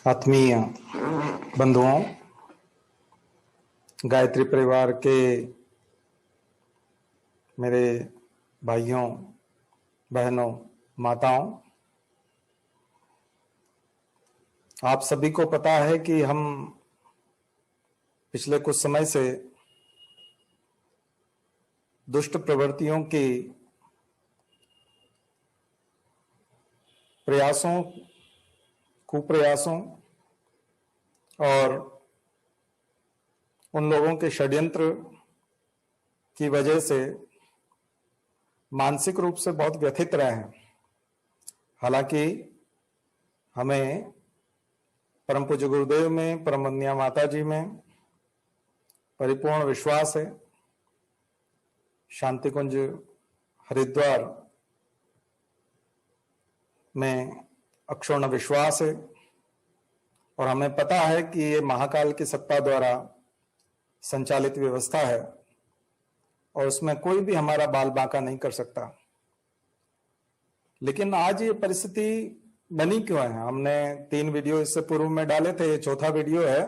आत्मीय बंधुओं, गायत्री परिवार के मेरे भाइयों, बहनों, माताओं, आप सभी को पता है कि हम पिछले कुछ समय से दुष्ट प्रवृत्तियों की प्रयासों, कुप्रयासों और उन लोगों के षड्यंत्र की वजह से मानसिक रूप से बहुत व्यथित रहे हैं। हालांकि हमें परम पूज्य गुरुदेव में, परम वंदनीय माता जी में परिपूर्ण विश्वास है। शांति कुंज हरिद्वार में अक्षुण्ण विश्वास है और हमें पता है कि ये महाकाल की सत्ता द्वारा संचालित व्यवस्था है और उसमें कोई भी हमारा बाल बांका नहीं कर सकता। लेकिन आज ये परिस्थिति बनी क्यों है? हमने 3 वीडियो इससे पूर्व में डाले थे, ये चौथा वीडियो है।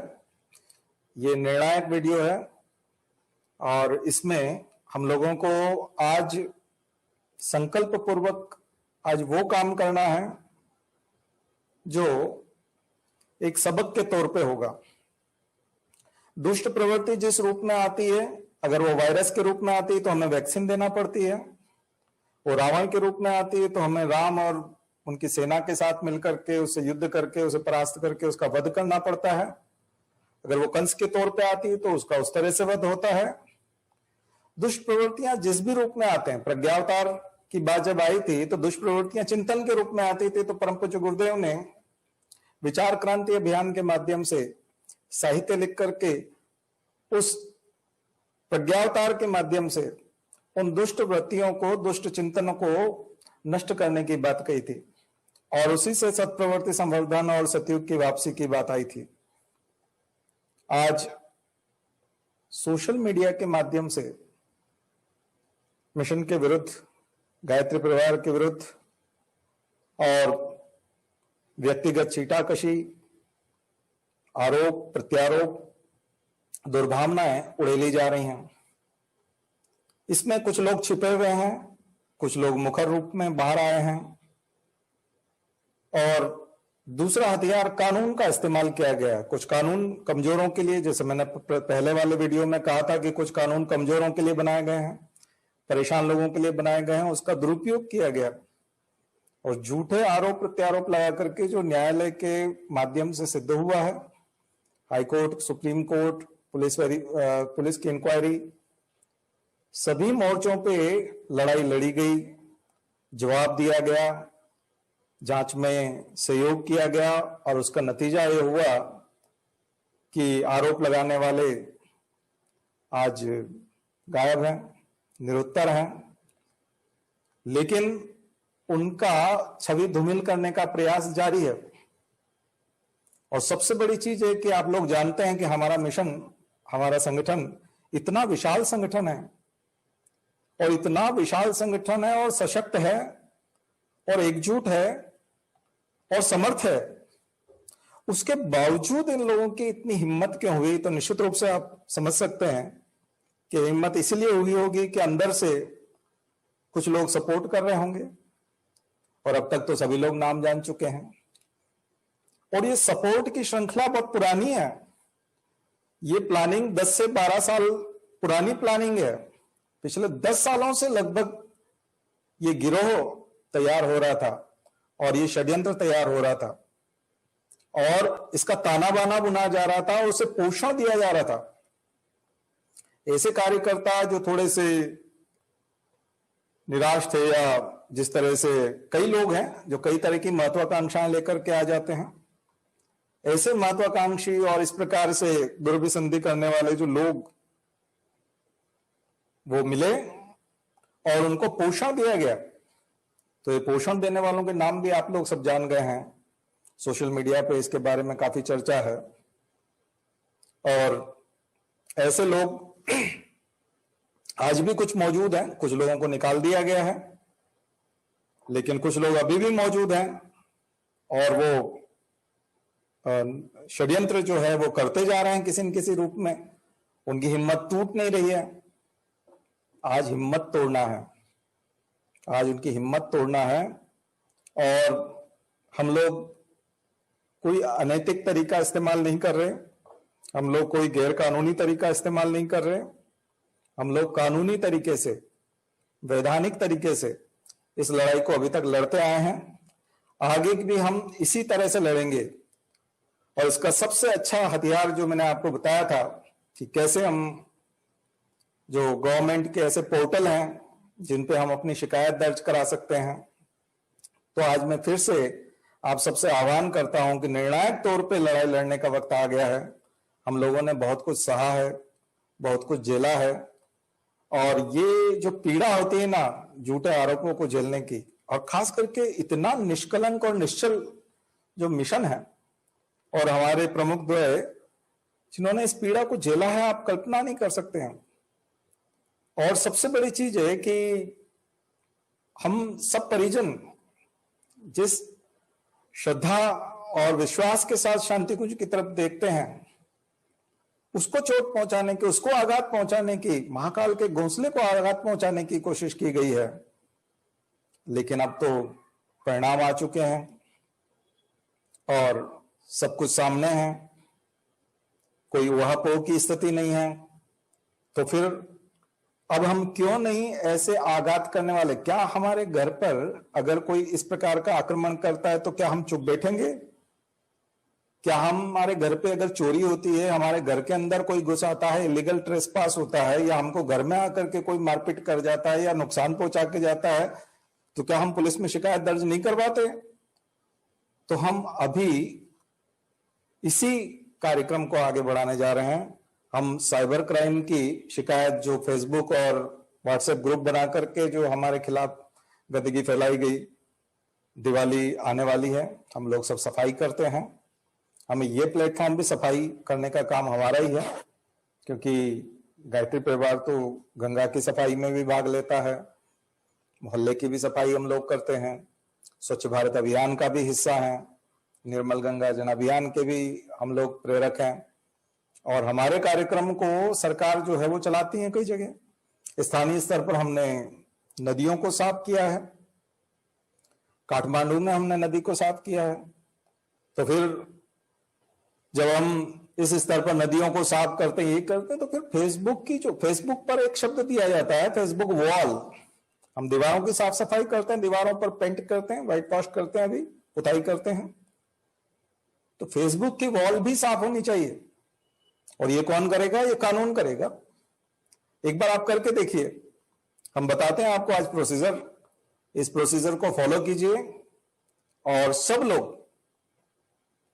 ये निर्णायक वीडियो है और इसमें हम लोगों को आज संकल्प पूर्वक आज वो काम करना है जो एक सबक के तौर पे होगा। दुष्ट प्रवृत्ति जिस रूप में आती है, अगर वो वायरस के रूप में आती है तो हमें वैक्सीन देना पड़ती है। वो रावण के रूप में आती है तो हमें राम और उनकी सेना के साथ मिलकर के उससे युद्ध करके, उसे परास्त करके उसका वध करना पड़ता है। अगर वो कंस के तौर पे आती है तो उसका उस तरह से वध होता है। दुष्ट प्रवृत्तियां जिस भी रूप में आते हैं, प्रज्ञावतार की बात जब आई थी तो दुष्ट प्रवृत्तियां चिंतन के रूप में आती थी, तो परम पूज्य गुरुदेव ने विचार क्रांति अभियान के माध्यम से साहित्य लिख करके उस प्रज्ञावतार के माध्यम से उन दुष्ट वृत्तियों को, दुष्ट चिंतनों को नष्ट करने की बात कही थी और उसी से सत्प्रवृत्ति संवर्धन और सतयुग की वापसी की बात आई थी। आज सोशल मीडिया के माध्यम से मिशन के विरुद्ध, गायत्री परिवार के विरुद्ध और व्यक्तिगत छीटाकशी, आरोप प्रत्यारोप, दुर्भावनाएं उड़ेली जा रही हैं। इसमें कुछ लोग छिपे हुए हैं, कुछ लोग मुखर रूप में बाहर आए हैं और दूसरा हथियार कानून का इस्तेमाल किया गया है। कुछ कानून कमजोरों के लिए, जैसे मैंने पहले वाले वीडियो में कहा था कि कुछ कानून कमजोरों के लिए बनाए गए हैं, परेशान लोगों के लिए बनाए गए हैं, उसका दुरुपयोग किया गया और झूठे आरोप प्रत्यारोप लगा करके जो न्यायालय के माध्यम से सिद्ध हुआ है, हाईकोर्ट, सुप्रीम कोर्ट, पुलिस की इंक्वायरी, सभी मोर्चों पे लड़ाई लड़ी गई, जवाब दिया गया, जांच में सहयोग किया गया और उसका नतीजा ये हुआ कि आरोप लगाने वाले आज गायब हैं, निरुत्तर हैं। लेकिन उनका छवि धूमिल करने का प्रयास जारी है। और सबसे बड़ी चीज है कि आप लोग जानते हैं कि हमारा मिशन, हमारा संगठन इतना विशाल संगठन है और इतना विशाल संगठन है और सशक्त है और एकजुट है और समर्थ है। उसके बावजूद इन लोगों की इतनी हिम्मत क्यों हुई? तो निश्चित रूप से आप समझ सकते हैं कि हिम्मत इसलिए हुई होगी कि अंदर से कुछ लोग सपोर्ट कर रहे होंगे और अब तक तो सभी लोग नाम जान चुके हैं। और ये सपोर्ट की श्रृंखला बहुत पुरानी है। ये प्लानिंग 10 से 12 साल पुरानी प्लानिंग है। पिछले 10 सालों से लगभग ये गिरोह तैयार हो रहा था और ये षड्यंत्र तैयार हो रहा था और इसका ताना बाना बुना जा रहा था और उसे पोषण दिया जा रहा था। ऐसे कार्यकर्ता जो थोड़े से निराश थे, या जिस तरह से कई लोग हैं जो कई तरह की महत्वाकांक्षाएं लेकर के आ जाते हैं, ऐसे महत्वाकांक्षी और इस प्रकार से दुर्विसंधि करने वाले जो लोग वो मिले और उनको पोषण दिया गया। तो ये पोषण देने वालों के नाम भी आप लोग सब जान गए हैं। सोशल मीडिया पे इसके बारे में काफी चर्चा है और ऐसे लोग आज भी कुछ मौजूद हैं। कुछ लोगों को निकाल दिया गया है, लेकिन कुछ लोग अभी भी मौजूद हैं और वो षड्यंत्र जो है वो करते जा रहे हैं किसी न किसी रूप में। उनकी हिम्मत टूट नहीं रही है। आज हिम्मत तोड़ना है, आज उनकी हिम्मत तोड़ना है। और हम लोग कोई अनैतिक तरीका इस्तेमाल नहीं कर रहे, हम लोग कोई गैर कानूनी तरीका इस्तेमाल नहीं कर रहे। हम लोग कानूनी तरीके से, वैधानिक तरीके से इस लड़ाई को अभी तक लड़ते आए हैं। आगे भी हम इसी तरह से लड़ेंगे। और इसका सबसे अच्छा हथियार जो मैंने आपको बताया था कि कैसे हम, जो गवर्नमेंट के ऐसे पोर्टल हैं जिन पे हम अपनी शिकायत दर्ज करा सकते हैं। तो आज मैं फिर से आप सबसे आह्वान करता हूं कि निर्णायक तौर पे लड़ाई लड़ने का वक्त आ गया है। हम लोगों ने बहुत कुछ सहा है, बहुत कुछ झेला है। और ये जो पीड़ा होती है ना झूठे आरोपों को झेलने की, और खास करके इतना निष्कलंक और निश्चल जो मिशन है और हमारे प्रमुख द्वय जिन्होंने इस पीड़ा को झेला है, आप कल्पना नहीं कर सकते हैं। और सबसे बड़ी चीज है कि हम सब परिजन जिस श्रद्धा और विश्वास के साथ शांति कुंज की तरफ देखते हैं, उसको चोट पहुंचाने की, उसको आघात पहुंचाने की, महाकाल के घोंसले को आघात पहुंचाने की कोशिश की गई है। लेकिन अब तो परिणाम आ चुके हैं और सब कुछ सामने है, कोई उहापोह की स्थिति नहीं है। तो फिर अब हम क्यों नहीं ऐसे आघात करने वाले? क्या हमारे घर पर अगर कोई इस प्रकार का आक्रमण करता है तो क्या हम चुप बैठेंगे? क्या हमारे घर पे अगर चोरी होती है, हमारे घर के अंदर कोई घुस आता है, इलीगल ट्रेसपास होता है, या हमको घर में आकर के कोई मारपीट कर जाता है या नुकसान पहुंचा के जाता है, तो क्या हम पुलिस में शिकायत दर्ज नहीं करवाते? तो हम अभी इसी कार्यक्रम को आगे बढ़ाने जा रहे हैं। हम साइबर क्राइम की शिकायत, जो फेसबुक और व्हाट्सएप ग्रुप बना करके जो हमारे खिलाफ गंदगी फैलाई गई, दिवाली आने वाली है, हम लोग सब सफाई करते हैं। हमें ये प्लेटफॉर्म भी सफाई करने का काम हमारा ही है, क्योंकि गायत्री परिवार तो गंगा की सफाई में भी भाग लेता है, मोहल्ले की भी सफाई हम लोग करते हैं, स्वच्छ भारत अभियान का भी हिस्सा है, निर्मल गंगा जन अभियान के भी हम लोग प्रेरक हैं। और हमारे कार्यक्रम को सरकार जो है वो चलाती है कई जगह। स्थानीय स्तर पर हमने नदियों को साफ किया है, काठमांडू में हमने नदी को साफ किया है। तो फिर जब हम इस स्तर पर नदियों को साफ करते हैं, ये करते हैं, तो फिर फेसबुक पर एक शब्द दिया जाता है, फेसबुक वॉल। हम दीवारों की साफ सफाई करते हैं, दीवारों पर पेंट करते हैं, व्हाइट वॉश करते हैं, अभी पुताई करते हैं। तो फेसबुक की वॉल भी साफ होनी चाहिए। और ये कौन करेगा? ये कानून करेगा। एक बार आप करके देखिए, हम बताते हैं आपको आज प्रोसीजर। इस प्रोसीजर को फॉलो कीजिए और सब लोग,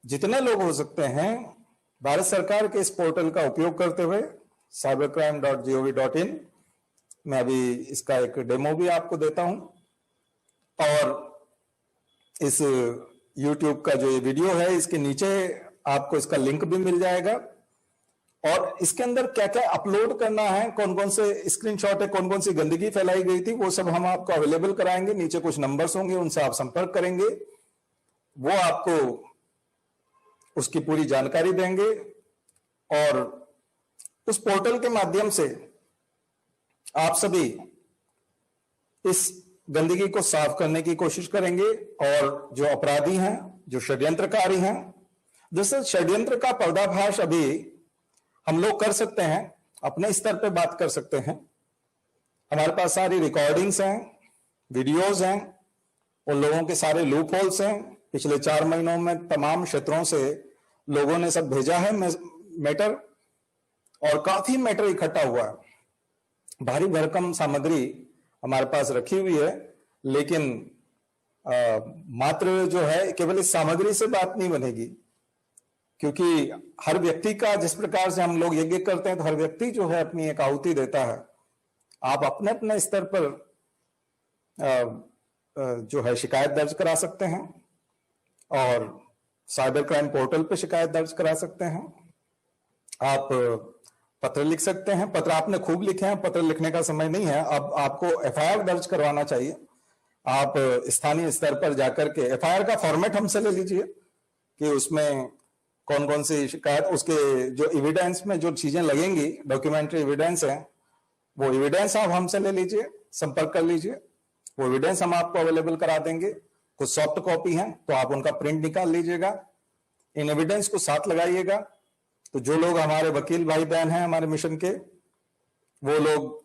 जितने लोग हो सकते हैं, भारत सरकार के इस पोर्टल का उपयोग करते हुए cybercrime.gov.in मैं अभी इसका एक डेमो भी आपको देता हूं। और इस YouTube का जो ये वीडियो है, इसके नीचे आपको इसका लिंक भी मिल जाएगा। और इसके अंदर क्या क्या अपलोड करना है, कौन कौन से स्क्रीनशॉट है, कौन कौन सी गंदगी फैलाई गई थी, वो सब हम आपको अवेलेबल कराएंगे। नीचे कुछ नंबर्स होंगे, उनसे आप संपर्क करेंगे, वो आपको उसकी पूरी जानकारी देंगे। और उस पोर्टल के माध्यम से आप सभी इस गंदगी को साफ करने की कोशिश करेंगे। और जो अपराधी हैं, जो षड्यंत्रकारी हैं, जैसे षड्यंत्र का पर्दाफाश अभी हम लोग कर सकते हैं, अपने स्तर पे बात कर सकते हैं। हमारे पास सारी रिकॉर्डिंग्स हैं, वीडियोस हैं, उन लोगों के सारे लूप होल्स हैं। पिछले 4 महीनों में तमाम क्षेत्रों से लोगों ने सब भेजा है मैटर, और काफी मैटर इकट्ठा हुआ है। भारी भरकम सामग्री हमारे पास रखी हुई है। लेकिन मात्र जो है, केवल इस सामग्री से बात नहीं बनेगी, क्योंकि हर व्यक्ति का, जिस प्रकार से हम लोग यज्ञ करते हैं, तो हर व्यक्ति जो है अपनी एक आहुति देता है। आप अपने अपने स्तर पर जो है शिकायत दर्ज करा सकते हैं, और साइबर क्राइम पोर्टल पे शिकायत दर्ज करा सकते हैं। आप पत्र लिख सकते हैं। पत्र आपने खूब लिखे हैं, पत्र लिखने का समय नहीं है। अब आपको एफआईआर दर्ज करवाना चाहिए। आप स्थानीय स्तर पर जाकर के एफआईआर का फॉर्मेट हमसे ले लीजिए कि उसमें कौन कौन सी शिकायत, उसके जो एविडेंस में जो चीजें लगेंगी, डॉक्यूमेंट्री एविडेंस है, वो एविडेंस आप हमसे ले लीजिए, संपर्क कर लीजिए, वो एविडेंस हम आपको अवेलेबल करा देंगे। कुछ सॉफ्ट कॉपी है तो आप उनका प्रिंट निकाल लीजिएगा, इन एविडेंस को साथ लगाइएगा। तो जो लोग हमारे वकील भाई बहन हैं हमारे मिशन के, वो लोग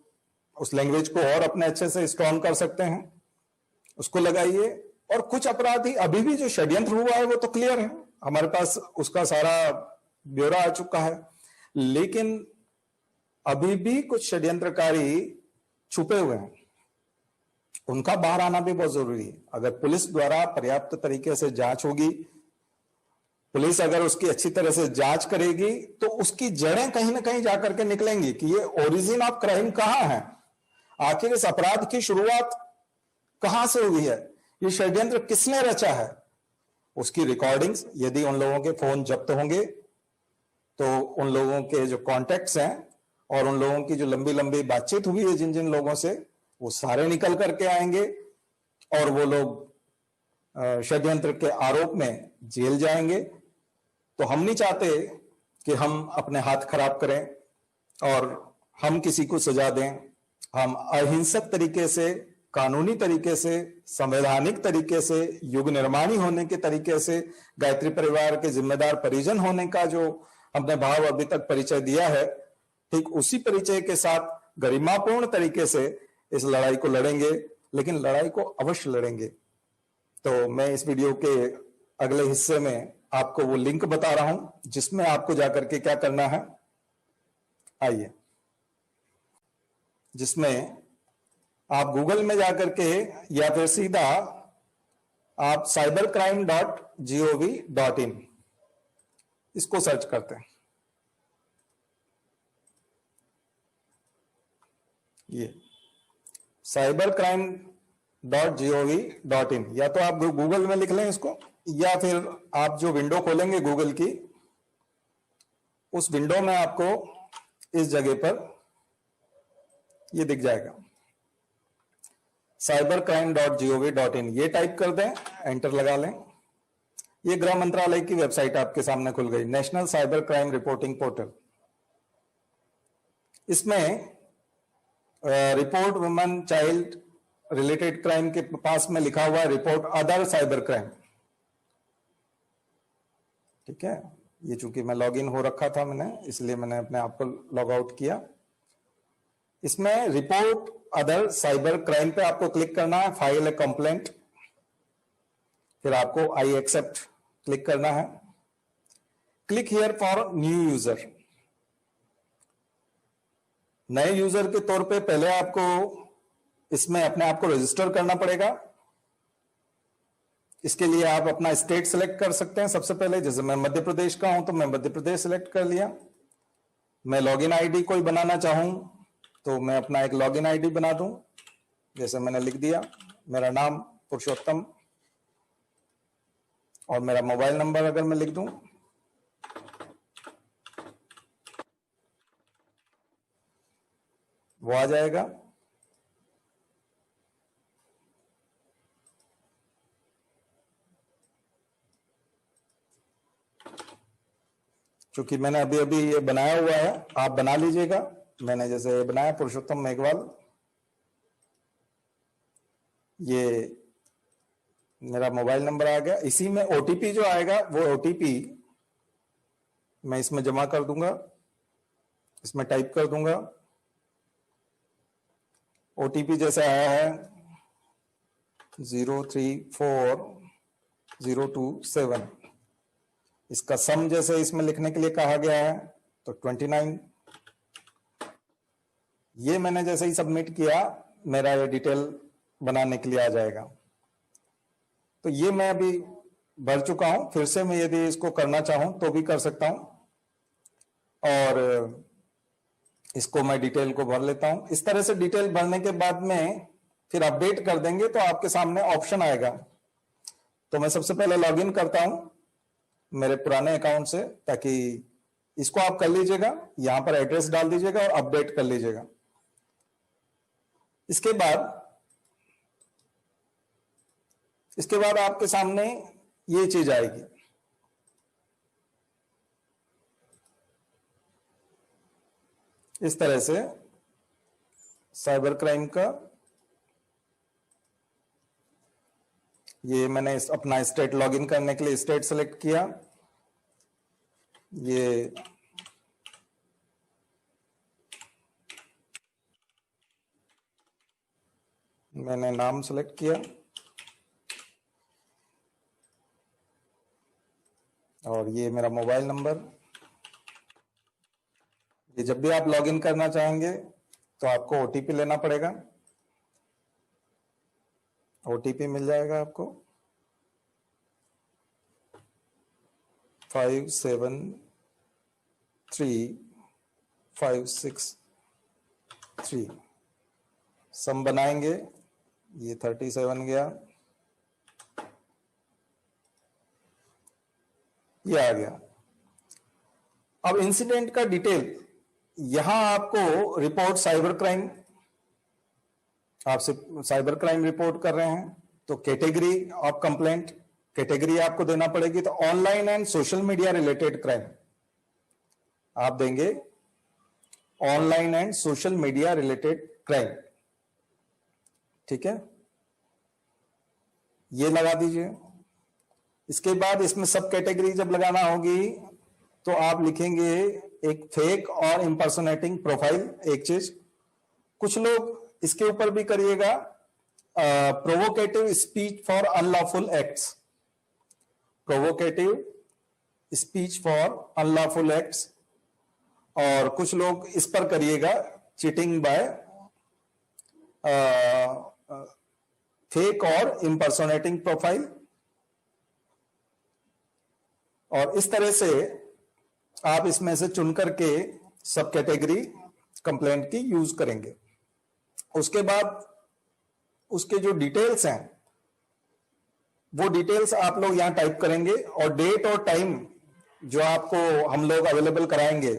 उस लैंग्वेज को और अपने अच्छे से स्ट्रॉन्ग कर सकते हैं, उसको लगाइए। और कुछ अपराधी अभी भी जो षड्यंत्र हुआ है वो तो क्लियर है, हमारे पास उसका सारा ब्यौरा आ चुका है, लेकिन अभी भी कुछ षड्यंत्रकारी छुपे हुए हैं, उनका बाहर आना भी बहुत जरूरी है। अगर पुलिस द्वारा पर्याप्त तरीके से जांच होगी, पुलिस अगर उसकी अच्छी तरह से जांच करेगी, तो उसकी जड़ें कहीं ना कहीं जाकर के निकलेंगी कि ये ओरिजिन ऑफ क्राइम कहां है, आखिर इस अपराध की शुरुआत कहां से हुई है, ये षड्यंत्र किसने रचा है। उसकी रिकॉर्डिंग्स यदि उन लोगों के फोन जब्त होंगे तो उन लोगों के जो कॉन्टेक्ट्स हैं और उन लोगों की जो लंबी लंबी बातचीत हुई है जिन जिन लोगों से, वो सारे निकल करके आएंगे और वो लोग षड्यंत्र के आरोप में जेल जाएंगे। तो हम नहीं चाहते कि हम अपने हाथ खराब करें और हम किसी को सजा दें। हम अहिंसक तरीके से, कानूनी तरीके से, संवैधानिक तरीके से, युग निर्माणी होने के तरीके से, गायत्री परिवार के जिम्मेदार परिजन होने का जो हमने भाव अभी तक परिचय दिया है, ठीक उसी परिचय के साथ गरिमापूर्ण तरीके से इस लड़ाई को लड़ेंगे, लेकिन लड़ाई को अवश्य लड़ेंगे। तो मैं इस वीडियो के अगले हिस्से में आपको वो लिंक बता रहा हूं जिसमें आपको जाकर के क्या करना है, आइए, जिसमें आप गूगल में जाकर के या फिर सीधा आप cybercrime.gov.in इसको सर्च करते हैं। ये cybercrime.gov.in, या तो आप गूगल में लिख लें इसको, या फिर आप जो विंडो खोलेंगे गूगल की, उस विंडो में आपको इस जगह पर ये दिख जाएगा cybercrime.gov.in, ये टाइप कर दें, एंटर लगा लें। ये गृह मंत्रालय की वेबसाइट आपके सामने खुल गई, national cyber crime reporting portal. इसमें report women child related crime के पास में लिखा हुआ है रिपोर्ट अदर साइबर क्राइम, ठीक है। ये चूंकि मैं लॉगिन हो रखा था मैंने, इसलिए मैंने अपने आप को लॉग आउट किया। इसमें रिपोर्ट अदर साइबर क्राइम पे आपको क्लिक करना है, फाइल ए कंप्लेंट, फिर आपको आई एक्सेप्ट क्लिक करना है। Click here for new user, नए यूजर के तौर पे पहले आपको इसमें अपने आप को रजिस्टर करना पड़ेगा। इसके लिए आप अपना स्टेट सिलेक्ट कर सकते हैं सबसे पहले, जैसे मैं मध्य प्रदेश का हूं तो मैं मध्य प्रदेश सिलेक्ट कर लिया। मैं लॉगिन आईडी कोई बनाना चाहूं तो मैं अपना एक लॉगिन आईडी बना दूं, जैसे मैंने लिख दिया मेरा नाम पुरुषोत्तम और मेरा मोबाइल नंबर अगर मैं लिख दूं, वो आ जाएगा। क्योंकि मैंने अभी अभी ये बनाया हुआ है, आप बना लीजिएगा। मैंने जैसे बनाया पुरुषोत्तम मेघवाल, ये मेरा मोबाइल नंबर आ गया। इसी में ओटीपी जो आएगा वो ओटीपी मैं इसमें जमा कर दूंगा, इसमें टाइप कर दूंगा। ओटीपी जैसे आया है 034027, इसका सम जैसे इसमें लिखने के लिए कहा गया है तो 29। ये मैंने जैसे ही सबमिट किया, मेरा ये डिटेल बनाने के लिए आ जाएगा। तो ये मैं अभी भर चुका हूं, फिर से मैं यदि इसको करना चाहूं तो भी कर सकता हूं, और इसको मैं डिटेल को भर लेता हूं। इस तरह से डिटेल भरने के बाद में फिर अपडेट कर देंगे तो आपके सामने ऑप्शन आएगा। तो मैं सबसे पहले लॉगिन करता हूं मेरे पुराने अकाउंट से, ताकि इसको आप कर लीजिएगा, यहां पर एड्रेस डाल दीजिएगा और अपडेट कर लीजिएगा। इसके बाद आपके सामने ये चीज आएगी, इस तरह से साइबर क्राइम का ये मैंने अपना स्टेट लॉगिन करने के लिए स्टेट सेलेक्ट किया, ये मैंने नाम सेलेक्ट किया और ये मेरा मोबाइल नंबर। ये जब भी आप लॉगिन करना चाहेंगे तो आपको ओटीपी लेना पड़ेगा, ओटीपी मिल जाएगा आपको 573563। सम बनाएंगे, ये 37 गया, ये आ गया। अब इंसिडेंट का डिटेल, यहां आपको रिपोर्ट साइबर क्राइम, आपसे साइबर क्राइम रिपोर्ट कर रहे हैं तो कैटेगरी ऑफ कंप्लेंट, कैटेगरी आपको देना पड़ेगी। तो online and social media related crime आप देंगे, online and social media related crime, ठीक है, ये लगा दीजिए। इसके बाद इसमें सब कैटेगरी जब लगाना होगी तो आप लिखेंगे एक फेक और इंपर्सोनेटिंग प्रोफाइल, एक चीज। कुछ लोग इसके ऊपर भी करिएगा provocative speech for unlawful acts, provocative speech for unlawful acts. और कुछ लोग इस पर करिएगा चीटिंग बाय फेक और इंपर्सोनेटिंग प्रोफाइल। और इस तरह से आप इसमें से चुन करके सब कैटेगरी कंप्लेंट की यूज करेंगे। उसके बाद उसके जो डिटेल्स हैं वो डिटेल्स आप लोग यहां टाइप करेंगे और डेट और टाइम जो आपको हम लोग अवेलेबल कराएंगे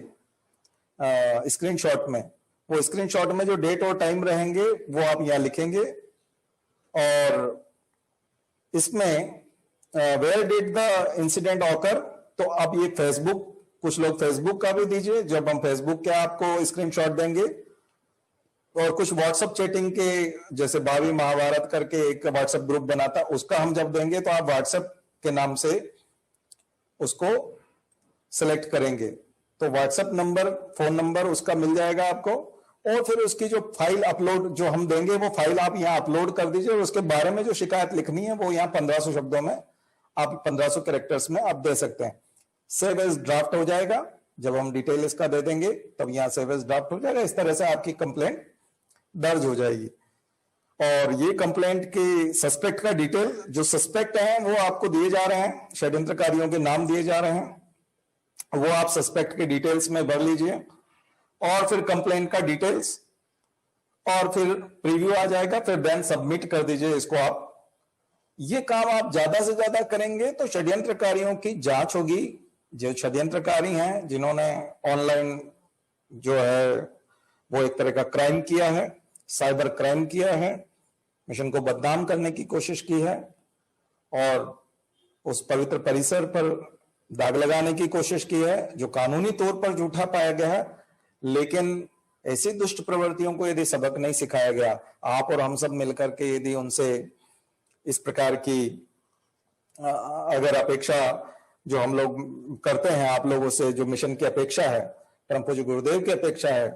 स्क्रीनशॉट में, वो स्क्रीनशॉट में जो डेट और टाइम रहेंगे वो आप यहां लिखेंगे। और इसमें where did the incident occur, तो आप ये फेसबुक, कुछ लोग फेसबुक का भी दीजिए, जब हम फेसबुक के आपको स्क्रीनशॉट देंगे। और कुछ व्हाट्सएप चैटिंग के, जैसे भावी महाभारत करके एक व्हाट्सएप ग्रुप बनाता, उसका हम जब देंगे तो आप व्हाट्सएप के नाम से उसको सिलेक्ट करेंगे तो व्हाट्सएप नंबर, फोन नंबर उसका मिल जाएगा आपको। और फिर उसकी जो फाइल अपलोड जो हम देंगे वो फाइल आप यहाँ अपलोड कर दीजिए और उसके बारे में जो शिकायत लिखनी है वो यहाँ 1500 शब्दों में, आप 1500 कैरेक्टर्स में आप दे सकते हैं। सेव एज ड्राफ्ट हो जाएगा, जब हम डिटेल इसका दे देंगे तब यहाँ सेव एज ड्राफ्ट हो जाएगा। इस तरह से आपकी कंप्लेंट दर्ज हो जाएगी। और ये कंप्लेंट की सस्पेक्ट का डिटेल, जो सस्पेक्ट है वो आपको दिए जा रहे हैं, षड्यंत्रकारियों के नाम दिए जा रहे हैं, वो आप सस्पेक्ट के डिटेल्स में भर लीजिए। और फिर कंप्लेंट का डिटेल्स और फिर प्रीव्यू आ जाएगा, फिर देन सबमिट कर दीजिए इसको आप। ये काम आप ज्यादा से ज्यादा करेंगे तो षड्यंत्रकारियों की जांच होगी। जो षड्यंत्रकारी हैं, जिन्होंने ऑनलाइन जो है वो एक तरह का क्राइम किया है, साइबर क्राइम किया है, मिशन को बदनाम करने की कोशिश की है और उस पवित्र परिसर पर दाग लगाने की कोशिश की है, जो कानूनी तौर पर झूठा पाया गया है। लेकिन ऐसी दुष्ट प्रवृत्तियों को यदि सबक नहीं सिखाया गया, आप और हम सब मिलकर के यदि उनसे इस प्रकार की अगर अपेक्षा जो हम लोग करते हैं आप लोगों से, जो मिशन की अपेक्षा है, परम पूज्य गुरुदेव की अपेक्षा है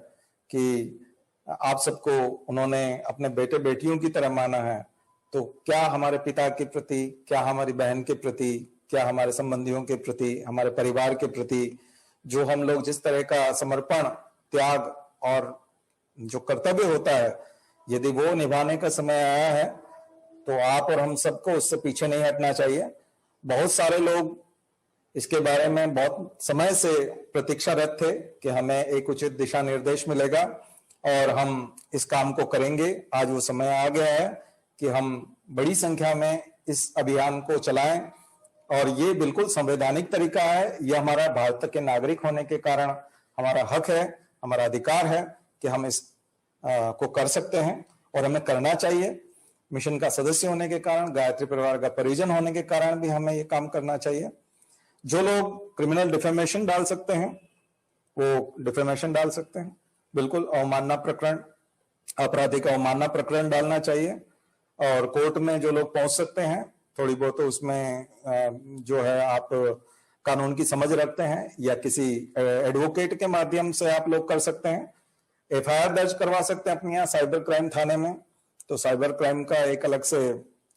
कि आप सबको उन्होंने अपने बेटे बेटियों की तरह माना है, तो क्या हमारे पिता के प्रति, क्या हमारी बहन के प्रति, क्या हमारे संबंधियों के प्रति, हमारे परिवार के प्रति जो हम लोग जिस तरह का समर्पण, त्याग और जो कर्तव्य होता है, यदि वो निभाने का समय आया है तो आप और हम सबको उससे पीछे नहीं हटना चाहिए। बहुत सारे लोग इसके बारे में बहुत समय से प्रतीक्षारत थे कि हमें एक उचित दिशा निर्देश मिलेगा और हम इस काम को करेंगे। आज वो समय आ गया है कि हम बड़ी संख्या में इस अभियान को चलाएं और ये बिल्कुल संवैधानिक तरीका है। ये हमारा भारत के नागरिक होने के कारण हमारा हक है, हमारा अधिकार है कि हम इस को कर सकते हैं और हमें करना चाहिए। मिशन का सदस्य होने के कारण, गायत्री परिवार का परिजन होने के कारण भी हमें ये काम करना चाहिए। जो लोग क्रिमिनल डिफेमेशन डाल सकते हैं वो डिफेमेशन डाल सकते हैं, बिल्कुल अवमानना प्रकरण, आपराधिक अवमानना प्रकरण डालना चाहिए। और कोर्ट में जो लोग पहुंच सकते हैं, थोड़ी बहुत तो उसमें जो है आप कानून की समझ रखते हैं या किसी एडवोकेट के माध्यम से आप लोग कर सकते हैं। एफआईआर दर्ज करवा सकते हैं अपने यहाँ साइबर क्राइम थाने में। तो साइबर क्राइम का एक अलग से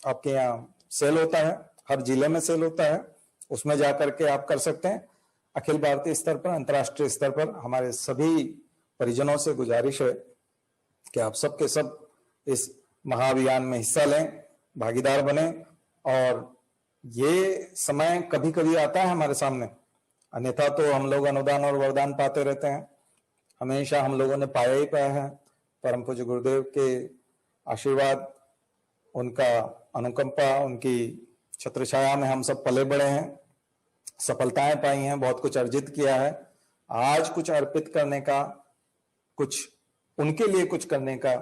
आपके यहाँ सेल होता है, हर जिले में सेल होता है, उसमें जाकर के आप कर सकते हैं। अखिल भारतीय स्तर पर, अंतर्राष्ट्रीय स्तर पर हमारे सभी परिजनों से गुजारिश है कि आप सब के सब इस महाअभियान में हिस्सा लें, भागीदार बने। और ये समय कभी कभी आता है हमारे सामने, अन्यथा तो हम लोग अनुदान और वरदान पाते रहते हैं। हमेशा हम लोगों ने पाया ही पाया है। परम पूज्य गुरुदेव के आशीर्वाद, उनका अनुकंपा, उनकी छत्र छाया में हम सब पले बड़े हैं, सफलताएं पाई हैं, बहुत कुछ अर्जित किया है। आज कुछ अर्पित करने का, कुछ उनके लिए कुछ करने का,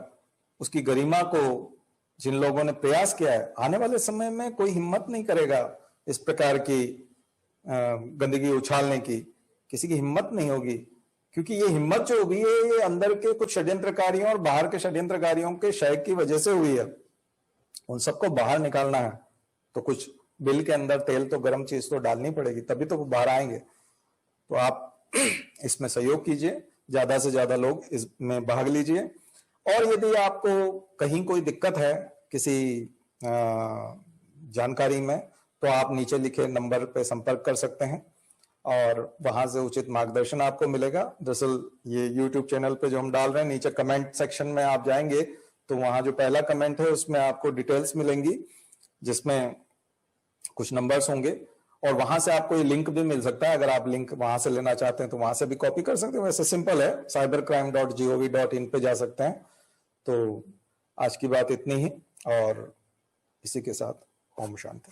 उसकी गरिमा को जिन लोगों ने प्रयास किया है, आने वाले समय में कोई हिम्मत नहीं करेगा इस प्रकार की गंदगी उछालने की, किसी की हिम्मत नहीं होगी। क्योंकि ये हिम्मत जो हुई है, ये अंदर के कुछ षड्यंत्रकारियों और बाहर के षड्यंत्रकारियों के क्षय की वजह से हुई है। उन सबको बाहर निकालना है तो कुछ बिल के अंदर तेल तो गर्म चीज तो डालनी पड़ेगी, तभी तो वो बाहर आएंगे। तो आप इसमें सहयोग कीजिए, ज्यादा से ज्यादा लोग इसमें भाग लीजिए। और यदि आपको कहीं कोई दिक्कत है किसी जानकारी में, तो आप नीचे लिखे नंबर पे संपर्क कर सकते हैं और वहां से उचित मार्गदर्शन आपको मिलेगा। दरअसल ये YouTube चैनल पे जो हम डाल रहे हैं, नीचे कमेंट सेक्शन में आप जाएंगे तो वहां जो पहला कमेंट है उसमें आपको डिटेल्स मिलेंगी, जिसमें कुछ नंबर्स होंगे और वहां से आपको ये लिंक भी मिल सकता है। अगर आप लिंक वहां से लेना चाहते हैं तो वहां से भी कॉपी कर सकते हैं। वैसे सिंपल है, cybercrime.gov.in पे जा सकते हैं। तो आज की बात इतनी ही और इसी के साथ ओम शांति।